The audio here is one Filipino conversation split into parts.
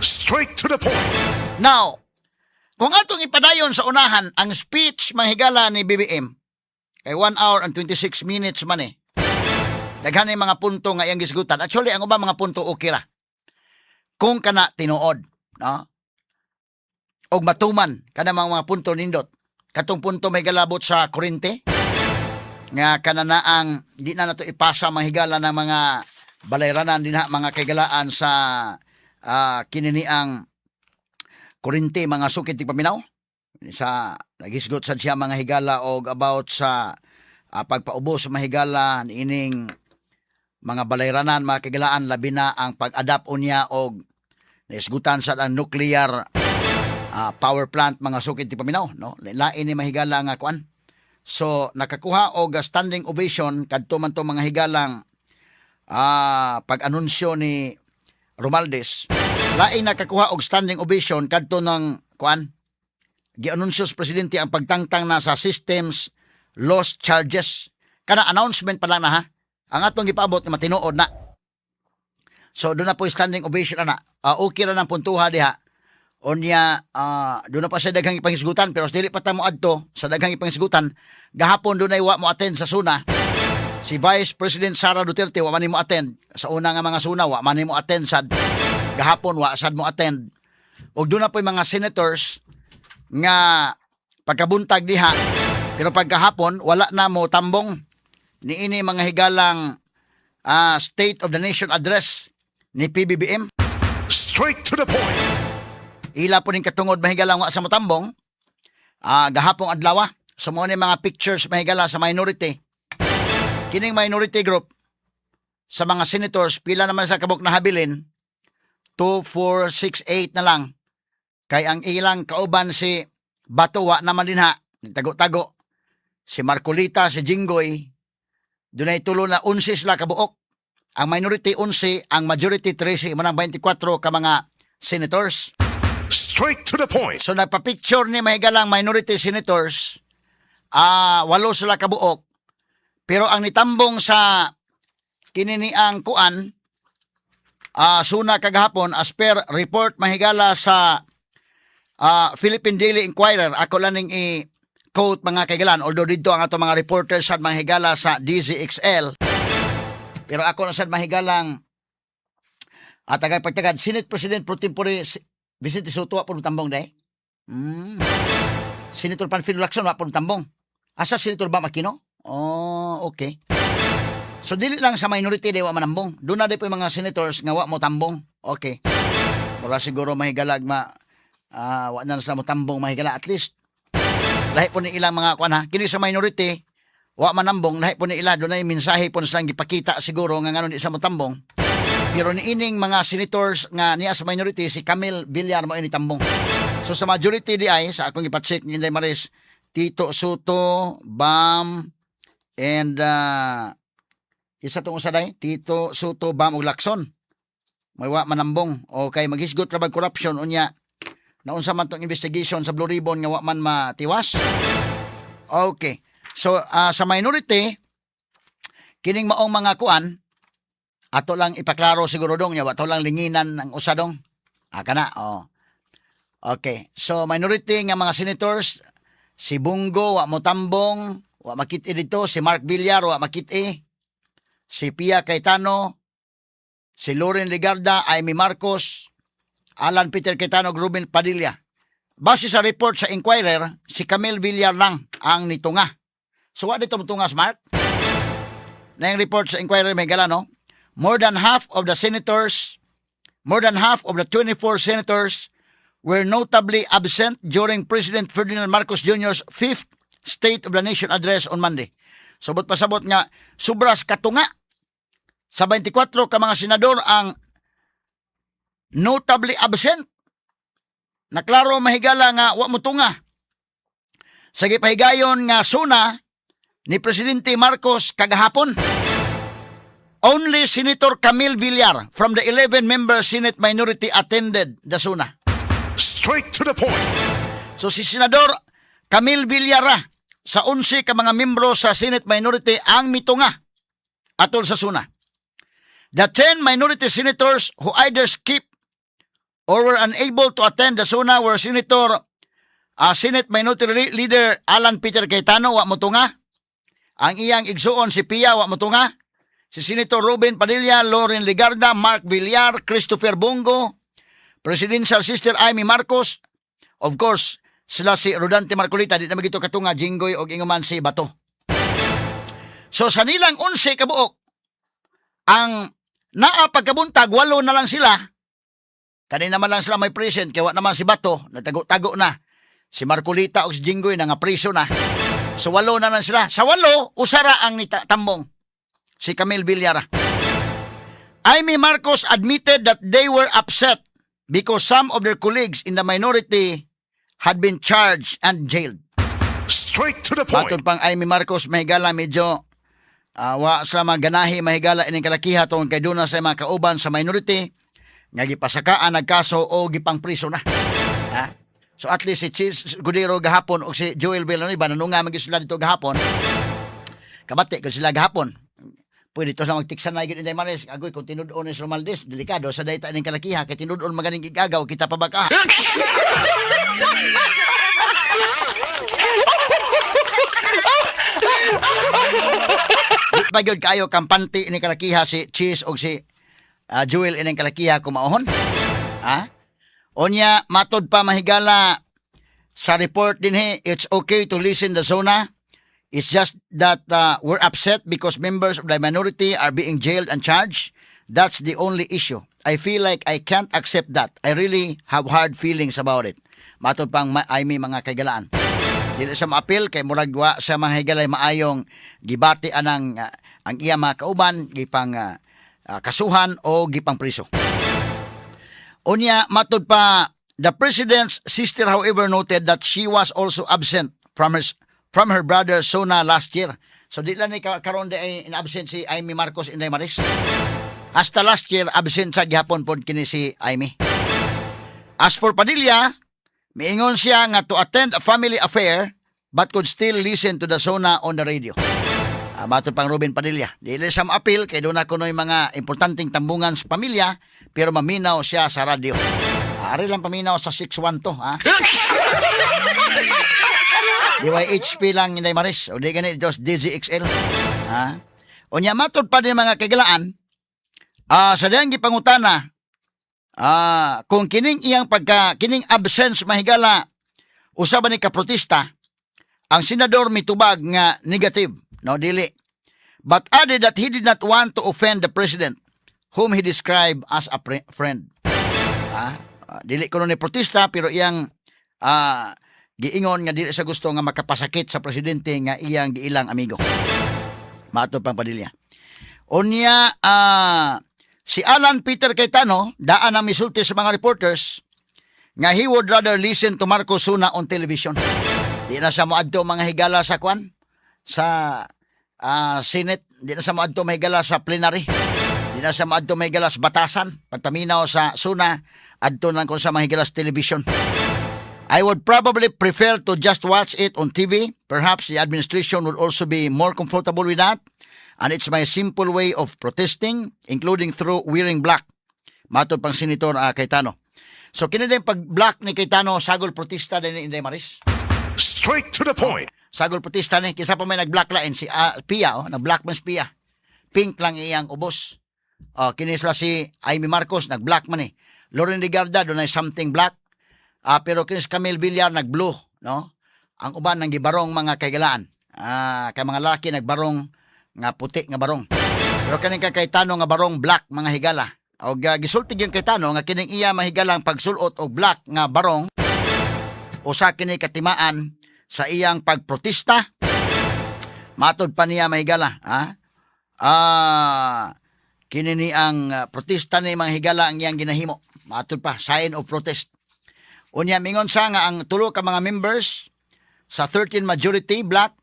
Straight to the point. Now, kung atong ipadayon sa unahan ang speech mahigala ni BBM, kay 1 hour and 26 minutes man eh. Daghan yung mga punto nga iyang gisgutan. Actually, ang ubang mga punto okay ra. Kung kana tinuod, no? Og matuman kana mga punto nindot. Katong punto may galabot sa kurente nga kananaang di na nato ipasa mahigala ng mga balayranan dinha mga kagalaan sa kininiang kurente mga sukit ti paminaw sa nagisgot sad siya mga higala og about sa pagpaubos sa mahigala niining mga balayranan mga kagalaan labi na ang pag-adapt unya og naisgutan sa ang nuclear power plant mga sukid ti paminaw no lain ni mahigala nga kuan. So nakakuha og standing ovation kadto man to mga higalang pag-anunsyo ni Romualdez. Lain nakakuha og standing ovation kadto ng kuan gianunsyo sa presidente ang pagtangtang na sa systems lost charges. Kana announcement pa lang na ha. Ang atong gipaabot nga matinuod na. So doon na po standing ovation na. Okay ra nang puntuha diha. Onya doon na pa sa daghang ipangisgutan pero dili pa ta mo adto sa daghang ipangisgutan. Gahapon doon ay wa mo attend sa SUNA. Si Vice President Sara Duterte wa man mo attend sa una nga mga SUNA wa man mo attend sad. Gahapon wa sad mo attend. Og doon na po yung mga senators nga pagkabuntag diha pero pagkahapon wala na mo tambong niini mga higalang State of the Nation address ni PBBM. Straight to the point. Ila po ning katungod mahigala nga sa motambong. Gahapong adlaw sumo ni mga pictures mahigala sa minority. Kining minority group sa mga senators pila naman sa kabuk na habilin 2, 4, 6, 8 na lang. Kay ang ilang kauban si Batuwa naman din ha, tago-tago. Si Marcolita, si Jinggoy, dunay tulo na 11 sila kabuok. Ang minority 11, ang majority 13, manang 24 ka mga senators. Straight to the point. So nagpa-picture ni mahigalang minority senators, 8 sila kabuok. Pero ang nitambong sa kininiang kuan, SUNA kagahapon, as per report mahigala sa Philippine Daily Inquirer, ako lang ning i-quote mga kaigalan, although dito ang ato mga reporters sa mahigala sa DZXL, pero ako na sa mahigalang tagapagtagad, Senate President Pro Tempore Vicente Soto wa po tambong day. Senator Panfilo Lacson wa po tambong. Asa Senator Bam Aquino? Oh, okay. So dili lang sa minority day wa manambong. Doon na day po yung mga senators nga wa mo tambong. Okay. Mura siguro mahigalag wa na sa mo tambong mahigala at least. Lahi po ni ilang mga kuan ha. Kini sa minority wa manambong lahi po ni ila doon ay mensahe po silang gipakita siguro nga ngano di sa mo tambong. Pero ni ining mga senators nga niya sa minority si Camille Villar mo ini tambong. So sa majority di ay sa akong ipacheck ni Inday Maris Tito Soto, Bam and isa tong usa day Tito Soto, Bam ug Lacson. May wa manambong. Okay, maghisgot ra bag corruption unya. Naunsa man tong investigation sa Blue Ribbon nga wa man matiwas. Okay. So sa minority kining maong mga kuan ato lang ipaklaro siguro dong ya wa to lang linginan ng usa dong. Kana Okay. So minority nga mga senators si Bungo wa mo tambong, wa makit-i dito, si Mark Villar wa makit-i. Si Pia Cayetano, si Loren Legarda, Amy Marcos, Alan Peter Cayetano, Ruben Padilla. Base sa report sa Inquirer, si Camille Villar lang ang nitunga. So what dito mutunga smart? Na yung report sa Inquirer may gala no? More than half of the 24 senators were notably absent during President Ferdinand Marcos Jr.'s 5th State of the Nation address on Monday. Subot pasabot nga, subras katunga sa 24 ka mga senador ang notably absent. Naklaro mahigala nga wa mo tunga. Sa gipahigayon nga SUNA ni Presidente Marcos kagahapon. Only Senator Camille Villar from the 11-member Senate minority attended the SUNA. Straight to the point. So si Senador Camille Villar sa 11 ka mga membro sa Senate minority ang mitunga atol sa SUNA. The 10 minority senators who either skip or were unable to attend the SUNA were Senate Minority Leader Alan Peter Cayetano, wa mo tunga. Ang iyang igsuon si Pia, wa mo tunga. Si Senator Ruben Padilla, Lauren Ligarda, Mark Villar, Christopher Bongo, Presidential Sister Amy Marcos, of course, sila si Rodante Marcolita, di na magito katunga, Jinggoy, o inguman si Bato. So sa nilang 11 kabuok, ang naapagkabuntag, 8 na lang sila. Kanina naman lang sila may present, kaya naman si Bato, natago-tago na. Si Marcolita o si Jinggoy na nga priso na. So 8 na lang sila. Sa 8, usara ang tambong. Si Camille Villar. Amy Marcos admitted that they were upset because some of their colleagues in the minority had been charged and jailed. Straight to the point. Matod pang Amy Marcos, mahigala medyo wa sa mga ganahi, mahigala ining kalakiha tungkol kay duna sa mga kauban sa minority nga gipasakaan nagkaso o gipang priso na. Ha? So at least si Cheese Gudero gahapon o si Joel Villanueva nanunga magi sila dito gahapon. Kabati ko sila gahapon. Pwede ito sa magtiksan na yun Inday Maris. Agoy, kung tinudoon ni Romaldes, delikado sa dayta ng kalakiha. Kaya tinudoon maganing igagaw, kita pa baka. Di pa yun kayo kampante ni kalakiha si Cheese o si Joel ining kalakiha kumaohon. Ha? Onya, matod pa mahigala sa report din it's okay to listen the zona. It's just that we're upset because members of the minority are being jailed and charged. That's the only issue. I feel like I can't accept that. I really have hard feelings about it. Matod pang ay may mga kagalaan. Dili sa maapil kay murag wa sa mga higalay maayong gibati anang ang iya mga kauban gipang kasuhan o gipang priso. Unya matod pa, the president's sister however noted that she was also absent from her brother Sona last year. So di lang ni karon di ay in-absent si Amy Marcos Inday Maris. Hasta last year absent sa gihapon pod kini si Amy. As for Padilla, miingon siya nga to attend a family affair but could still listen to the Sona on the radio. Matod pang Ruben Padilla. Dili siya ma-appeal kay doon na kunoy mga importanteng tambungan sa pamilya pero maminaw siya sa radio. Ari lang paminaw sa 612 ha. DYHP lang Inday Maris o di ganit ito DZXL ha. O niya matod pa din mga kagalaan sa diyang gipangutana kung kining iyang kining absence mahigala usaban ni kaprotesta ang senador mitubag nga negative no dili but added that he did not want to offend the president whom he described as a friend dili kuno ni protesta pero iyang giingon nga dili sa gusto nga makapasakit sa presidente nga iyang giilang amigo. Matod pang Padilla. Unya si Alan Peter Cayetano daan ang misulti sa mga reporters nga he would rather listen to Marcos Suna on television. Di na sa moadto mga higala sa kwan sa Senate, di na sa moadto mahigala sa plenary. Di na sa moadto mahigala sa batasan pagpaminaw sa Suna adto lang kung sa mahigala sa television. I would probably prefer to just watch it on TV. Perhaps the administration would also be more comfortable with that. And it's my simple way of protesting, including through wearing black. Matod pang Senator Cayetano. So, kinidin pag-black ni Cayetano, sagol protesta din ni Inday Maris. Straight to the point. Sagol protesta ni. Kisa pa may nag-black lain, si Pia, nag-black man si Pia. Pink lang iyang ubos. Kinisla si Amy Marcos, nag-black man eh. Lauren Ligarda, doon ay something black. Pero kinis Camille Villar nag-blue, no? Ang uban nang gibarong mga kagalaan. Kay mga laki nagbarong nga puti nga barong. Pero kaning Cayetano nga barong black mga higala. O gisulti yung Cayetano nga kining iya mahigalang pagsulot og black nga barong usa kini katimaan sa iyang pagprotesta. Matod pa niya mahigala, kini ni ang protesta ni mga higala ang iyang ginahimo. Matod pa sign of protest. Unya mingon sa nga ang tulo ka mga members sa 13 majority black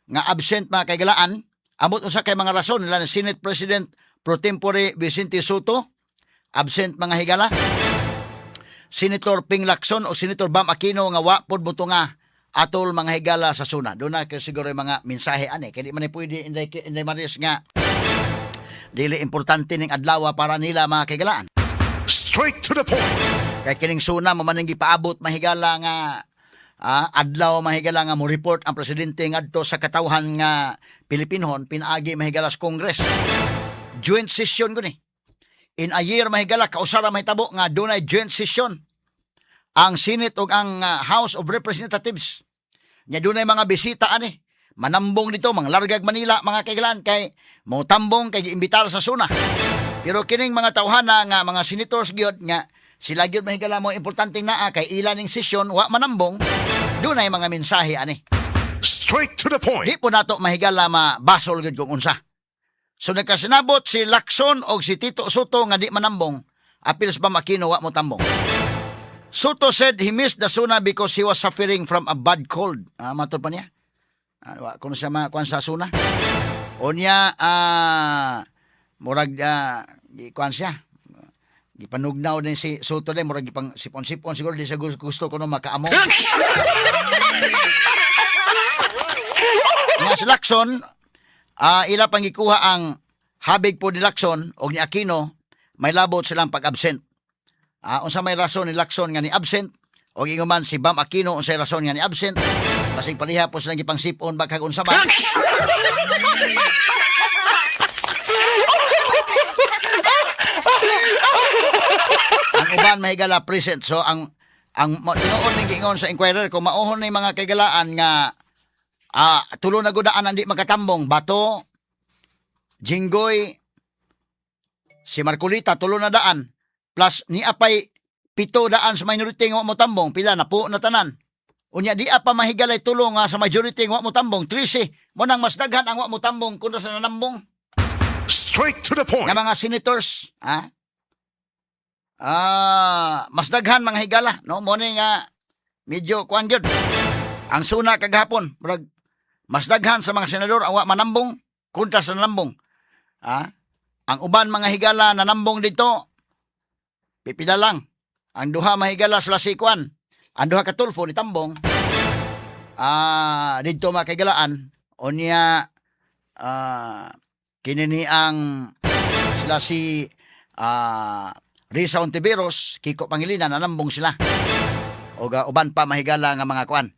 nga absent mga kagalaan amot usa kay mga rason nila ni Senate President pro tempore Vicente Soto absent mga higala, Senator Ping Lacson o Senator Bam Aquino nga wa pod butunga atol mga higala sa Suna. Doon na siguro yung mga mensahe ani kay di man pwede Inday Maris nga dili importante ning adlaw para nila mga kagalaan. Straight to the point. Kay kining suna mo maning gipaabot mahigala nga adlaw mahigala nga mo report ang presidente ngadto sa katawhan nga Pilipinhon pinaagi mahigala sa Congress. Joint session ko ni. In a year mahigala kausara mahitabo nga dunay joint session ang Senate ug ang House of Representatives. Nya dunay mga bisita ani. Manambong dito mga largag Manila mga kailan kay mo tambong kay giimbitar sa suna. Pero kining mga tawhana nga mga senators gyud nga sila gyud mahigala mo importanteng naa kay ila ning sesyon wa manambong dunay mga mensahe ani. Straight to the point. Di po nato mahigala mabasol gyud kung unsa. So nagkasinabot si Lacson og si Tito Soto nga di manambong apil sa Aquino wa mo tambong. Soto said he missed the suna because he was suffering from a bad cold. Matod pa niya. Wa kuno siya makuan sa suna. Unya murag kuan siya. Gipanugnaw din si Soto din murag gipang sipon-sipon siguro di siya gusto kuno makaamong. Nga si Lacson ila pang gikuha ang habig po ni Lacson o ni Aquino may labot silang pag-absent. Unsa may rason ni Lacson nga ni absent o inguman si Bam Aquino unsay rason nga ni absent basig paliha po silang gipang sipon bakag unsa man. Ang uban mahigala present so ang tinuod ning giingon sa inquirer kung mauhon ni mga kagalaan nga tulo na gudaan ang di makatambong Bato, Jinggoy, si Marcolita tulo na daan plus ni apay 7 daan sa minority nga wa mo tambong pila na po na tanan. Unya di apa mahigalay tulo nga sa majority nga wa mo tambong 13 mo nang mas daghan ang wa mo tambong kuno sa nanambong. Straight to the point. Nga mga senators mas daghan mga higala no mo ni nga medyo kuan gyud ang suna kagahapon murag mas daghan sa mga senador ang wa manambong kontra sa nanambong. Ang uban mga higala nanambong dito pipila lang. Ang duha mahigala sila si kuan. Ang duha ka Tulfo ni tambong. Dito mga kagalaan unya kinini ang sila si Risa Ontiveros, Kiko Pangilinan nanambong sila. O uban pa mahigala nga mga kuan.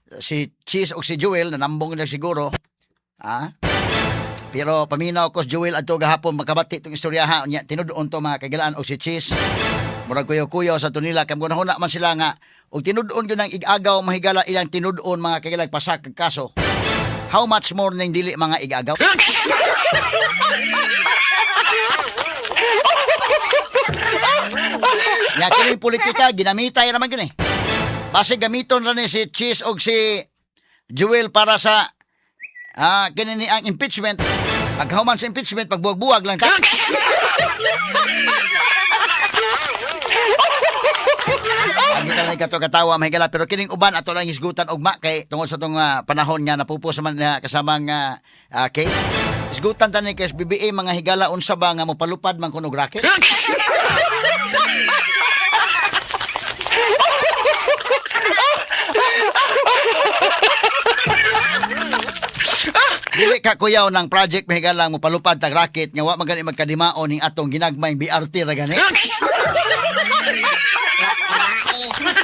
Si Cheese o si Joel nanambong na siguro. Pero paminaw ko si Joel adto gahapon makabati itong istoryaha nya tinud-on to mga kagalaan og si Cheese. Murag kuyaw-kuyaw sa tunila kam kunahuna man sila nga og tinud-on gyud ang igagaw mahigala ilang tinud-on mga kagalag pasakag kaso. How much more ning dili mga igagaw? Ya kini politika ginamitay naman gyud Base gamiton ra ni si Cheese og si Joel para sa kinini ang impeachment. Paghuman sa impeachment pagbuwag-buwag lang ta. Agi ta ni katawa mahigala pero kining uban ato lang isgutan ugma kay tungod sa tong panahon nga napupos man kasama nga case. Isgutan ta ni kay BBA mga higala unsa ba nga mopalupad man kuno racket. Dili ka kuyaw ng project mahigala mo palupad tag racket nga wa magani magkadimaon ning atong ginagmayng BRT ra gani.